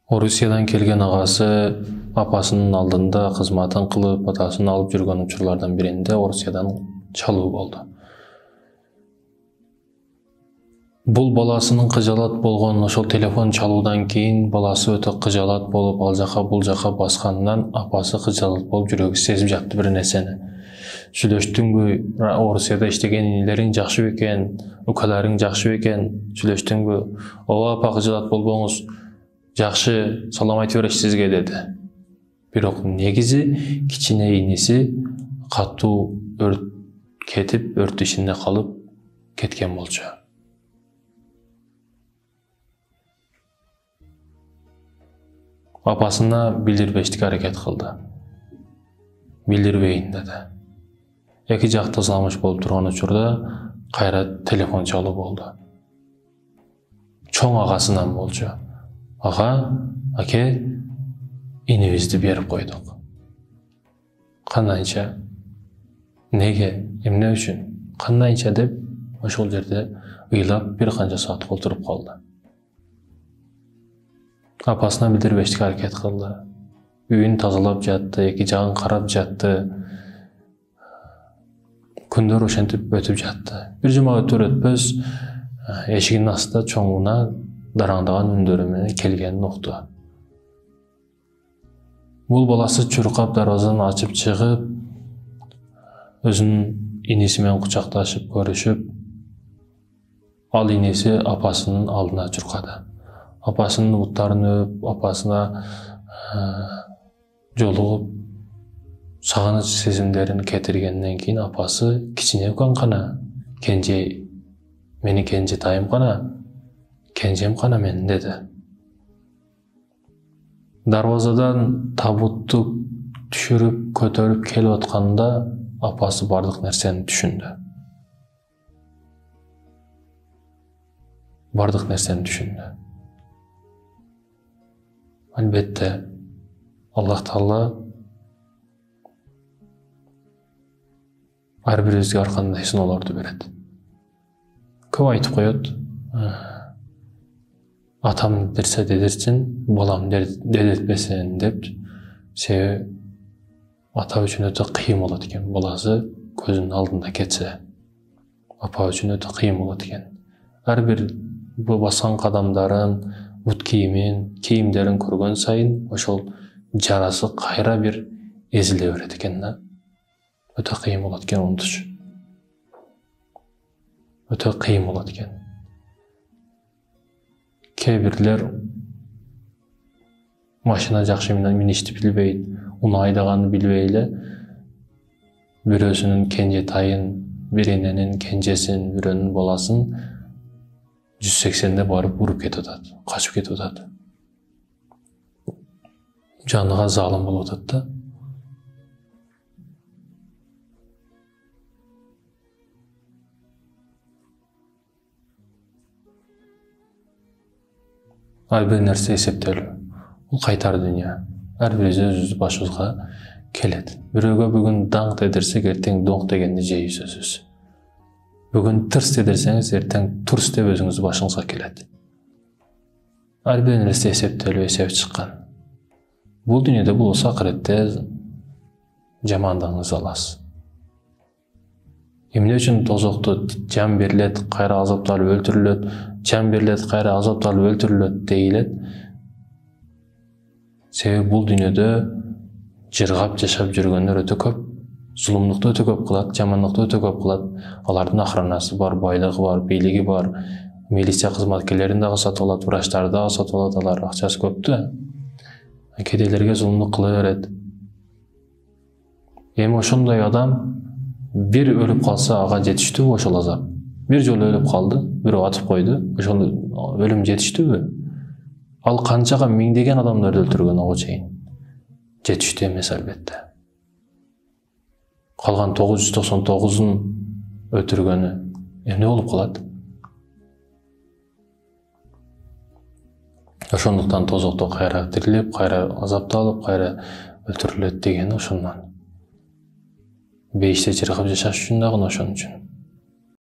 Орусиядан келген ағасы апасының алдында қызматын қылып, атасын алып жүрген учурлардан биринде Орусиядан чалуу болду. Бул баласынын кыжалат болгон ошол телефон чалуудан кийин баласы өтө кыжалат болуп, ал жака бул жака басканынан апасы кыжалат болуп жүрөгү сезип жатты бир нерсени. Сүйлөштүңбү, Орусияда иштеген инилериң жакшы бекен, укаларың жакшы бекен, сүйлөштүңбү? Ооба апа, кыжалат болбоңуз. Жакшы, салам айтып берейин сизге деди. Бирок негизи кичине иниси катуу кетип, өрт ичинде калып кеткен болчу. Апасына билдирбештик аракет кылды. Билдирбейин деди. Эки жак тазаламыш болуп турган учурда кайра телефон чалуу болду. Чоң агасынан болчу. Ага, аке, инибизди берип койдук. Кандайча? Неге? Эмне үчүн? Кандайча деп ошол жерде ыйлап бир канча саат отуруп калды. Апасына билдирбештик аракет кылды. Үйүн тазалап жатты, эки жагын карап жатты. Күндөр ошентип өтүп жатты. Бир жума өтөр-өтпөс эшигинин астында чоңуна дараңдаган үндөрү менен келгенин укту. Бул баласы чуркап дарбазаны ачып чыгып, өзүнүн иниси менен кучакташып көрүшүп, ал иниси апасынын алдына чуркады. Апасынын буттарын өп, апасына жолугуп, сагыныч сезимдерин кетиргенден кийин апасы кичине укан кана, кенже, мени кенже тайым кана, кенжем кана мен деди. Дарбазадан табутту түшүрүп, көтөрүп келип атканда апасы бардык нерсени түшүндү. Бардык нерсени түшүндү. Албетте, Аллах Таала ар бирибизге ар кандай сыноолорду берет. Көп айтып коет. Атам дерсе дедирсин, балам дедетпесин деп. Себеби ата үчүн өтө кыйын болот экен. Баласы көзүнүн алдында кетсе, апа үчүн өтө кыйын болот экен. Ар бир баскан кадамдарын, бут кийимдерин көргөн сайын ошол жарасы кайра бир эзиле берет экен да. Өтө кыйын болот экен унутуш. Өтө кыйын болот экен. Кээ бирлер машина жакшы миништи билбейт, уну айдаганды билбей эле бирөөсүнүн кенжетайын, бир эненин кенжесин, бирөөнүн баласын 180-де барып уруп кетип атат, качып кетип атат. Жаныга залым болуп атат да. Ар бир нерсе эсептелүү. Бул кайтар дүйнө. Ар бирибиз өзүбүз башыбызга келет. Бирөөгө бүгүн даң дедирсек, эртең доң дегенди жейбиз өзүбүз. Бүгүн тырс дедирсеңиз, эртең турс деп өзүңүздүн башыңызга келет. Ар бир нерсе эсептелүү, эсеп чыккан. Бул дүйнөдө болсо акыретте жамандыгыңызды аласыз. Эмне үчүн тозокто жан берилет, кайра азапталып өлтүрүлөт, жан берилет, кайра азапталып өлтүрүлөт дейилет? Себеби бул дүйнөдө жыргап жашап жүргөндөр өтө көп, зулумдукту өтө көп кылат, жамандыкту өтө көп кылат. Алардын охранасы бар, байлыгы бар, бийлиги бар, милиция кызматкерлерин дагы сатып алат, врачтарды дагы сатып алат, алар акчасы көптү. Кедейлерге зулумдук кыла берет. Эми ошондой адам бир өлүп калса, ага жетиштүүбү ошол азап? Бир жолу өлүп калды, бирөө атып койду, ошол өлүм жетиштүүбү? Ал канчага миңдеген адамдарды өлтүргөн ого чейин? Жетиштүү эмес албетте. Калган 999-ун өлтүргөнү эмне болуп калат? Ошондуктан тозокто кайра тирилип, кайра азапталып, кайра өлтүрүлөт деген ошондон. Бейиште чыркап жашаш үчүн дагы ошон үчүн.